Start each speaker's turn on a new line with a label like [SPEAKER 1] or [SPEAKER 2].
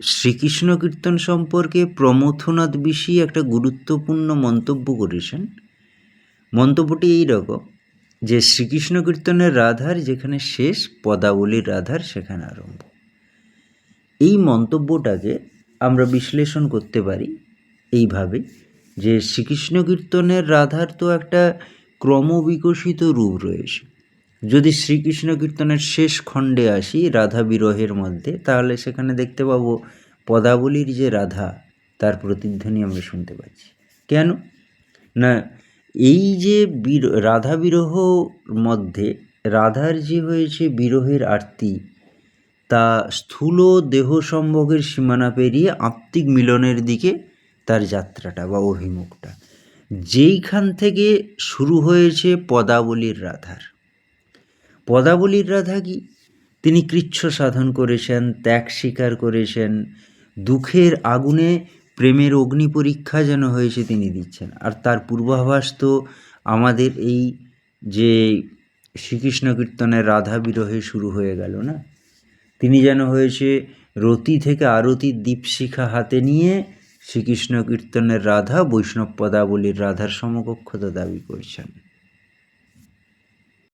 [SPEAKER 1] শ্রীকৃষ্ণ কীর্তন সম্পর্কে প্রমথনাথ বিশি একটা গুরুত্বপূর্ণ মন্তব্য করেছেন। মন্তব্যটি এই রকম যে শ্রীকৃষ্ণ কীর্তনের রাধার যেখানে শেষ, পদাবলীর রাধার সেখানে আরম্ভ। এই মন্তব্যটাকে আমরা বিশ্লেষণ করতে পারি এইভাবে যে শ্রীকৃষ্ণ কীর্তনের রাধার তো একটা ক্রমবিকশিত রূপ রয়েছে। যদি শ্রীকৃষ্ণ কীর্তনের শেষ খণ্ডে আসি রাধা বিরহের মধ্যে, তাহলে সেখানে দেখতে পাবো পদাবলীর যে রাধা তার প্রতিধ্বনি আমরা শুনতে পাচ্ছি। কেন না, এই যে রাধা বিরহ মধ্যে রাধার যে হয়েছে বিরহের আরতি, তা স্থূল দেহ সম্ভোগের সীমানা পেরিয়ে আত্মিক মিলনের দিকে তার যাত্রাটা বা অভিমুখটা, যেইখান থেকে শুরু হয়েছে পদাবলীর রাধার। পদাবলীর রাধা কি? তিনি কৃচ্ছ সাধন করেছেন, ত্যাগ স্বীকার করেছেন, দুঃখের আগুনে প্রেমের অগ্নি পরীক্ষা যেন হয়েছে তিনি দিচ্ছেন। আর তার পূর্বাভাস তো আমাদের এই যে শ্রীকৃষ্ণ কীর্তনের রাধা বিরহে শুরু হয়ে গেল না, তিনি যেন হয়েছে রতি থেকে আরতির দীপশিখা হাতে নিয়ে শ্রীকৃষ্ণ কীর্তনের রাধা বৈষ্ণব পদাবলীর রাধার সমকক্ষতা দাবি করছেন।